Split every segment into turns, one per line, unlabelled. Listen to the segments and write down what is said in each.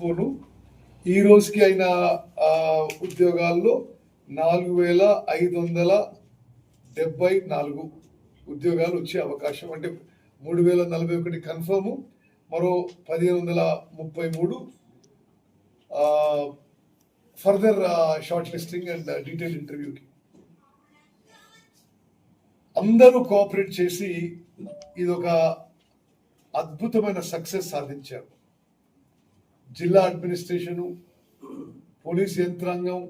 పోను ఈ రోజుకి అయిన ఉద్యోగాల్లో 4,574 ఉద్యోగాలు వచ్చే అవకాశం, అంటే 3,041 కన్ఫర్మ్, మరో 1,533 further short listing and detail ఇంటర్వ్యూకి. అందరూ కోఆపరేట్ చేసి ఇదొక అద్భుతమైన సక్సెస్ సాధించారు. జిల్లా అడ్మినిస్ట్రేషను, పోలీస్ యంత్రాంగం,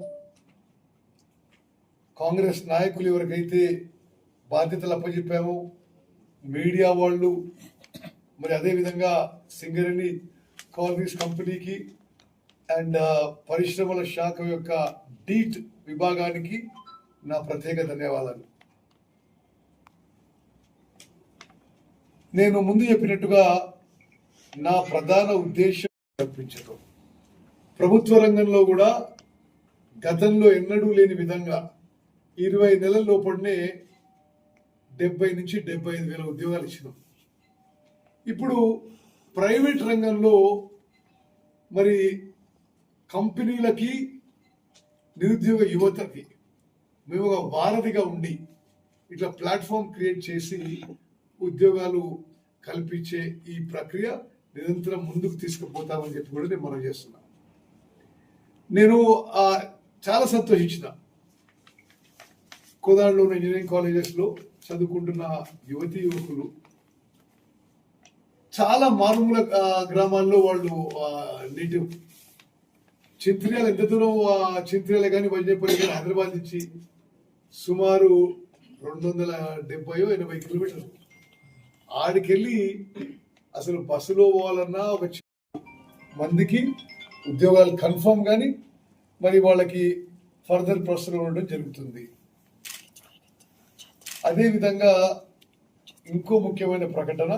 కాంగ్రెస్ నాయకులు ఎవరికైతే బాధ్యతలు అప్పచెప్పామో, మీడియా వాళ్ళు, మరి అదేవిధంగా సింగరేణి కాలనీస్ కంపెనీకి అండ్ పరిశ్రమల శాఖ యొక్క డీట్ విభాగానికి నా ప్రత్యేక ధన్యవాదాలు. నేను ముందు చెప్పినట్టుగా నా ప్రధాన ఉద్దేశం కల్పించడం, ప్రభుత్వ రంగంలో కూడా గతంలో ఎన్నడూ లేని విధంగా 20 నెలల లోపలనే 70 నుంచి 75 వేల ఉద్యోగాలు ఇచ్చినాం. ఇప్పుడు ప్రైవేట్ రంగంలో మరి కంపెనీలకి, నిరుద్యోగ యువతకి మేము ఒక వారధిగా ఉండి ఇట్లా ప్లాట్ఫామ్ క్రియేట్ చేసి ఉద్యోగాలు కల్పించే ఈ ప్రక్రియ నిరంతరం ముందుకు తీసుకుపోతామని చెప్పి కూడా నేను మనం చేస్తున్నాను. నేను చాలా సంతోషించిన కోదాడలో ఇంజనీరింగ్ కాలేజెస్లో చదువుకుంటున్న యువతీ యువకులు చాలా మారుమూల గ్రామాల్లో వాళ్ళు నేటివ్ చింత్రియాల, ఎంత దూరం చింత్రియాల కానీ వైద్యపల్లి కానీ హైదరాబాద్ నుంచి సుమారు 270-80 కిలోమీటర్లు ఆడికెళ్ళి అసలు బస్సులో పోవాలన్నా ఒక మందికి ఉద్యోగాలు కన్ఫర్మ్ కానీ మరి వాళ్ళకి ఫర్దర్ ప్రొసెస్ ఉండడం జరుగుతుంది. అదేవిధంగా ఇంకో ముఖ్యమైన ప్రకటన,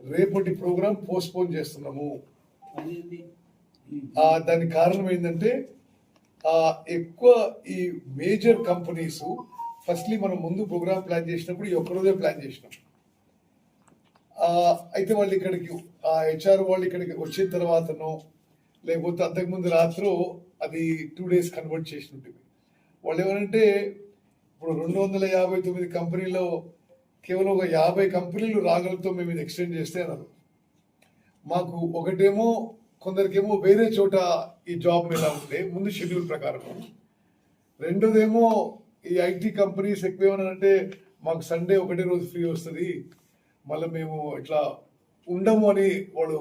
రేపటి ప్రోగ్రాం పోస్ట్పోన్ చేస్తున్నాము. దానికి కారణం ఏంటంటే ఎక్కువ ఈ మేజర్ కంపెనీస్ ఫస్ట్లీ మనం ముందు ప్రోగ్రామ్ ప్లాన్ చేసినప్పుడు ఈ ఒక్కరోజే ప్లాన్ చేసినాం. అయితే వాళ్ళు ఇక్కడికి హెచ్ఆర్ వాళ్ళు ఇక్కడికి వచ్చిన తర్వాతనో లేకపోతే అంతకుముందు రాత్రో అది 2 days కన్వర్ట్ చేసినట్టు. వాళ్ళు ఏమనంటే ఇప్పుడు 259 కంపెనీలో కేవలం ఒక 50 కంపెనీలు రాగలతో మేము ఇది ఎక్స్టెండ్ చేస్తే అన్నారు. మాకు ఒకటేమో కొందరికేమో వేరే చోట ఈ జాబ్ మీద ఉంటే ముందు షెడ్యూల్ ప్రకారం, రెండోదేమో ఈ ఐటీ కంపెనీస్ ఎక్కువ ఏమన్నారంటే మాకు సండే ఒకటే రోజు ఫ్రీ వస్తుంది, మళ్ళీ మేము ఇట్లా ఉండము అని వాళ్ళు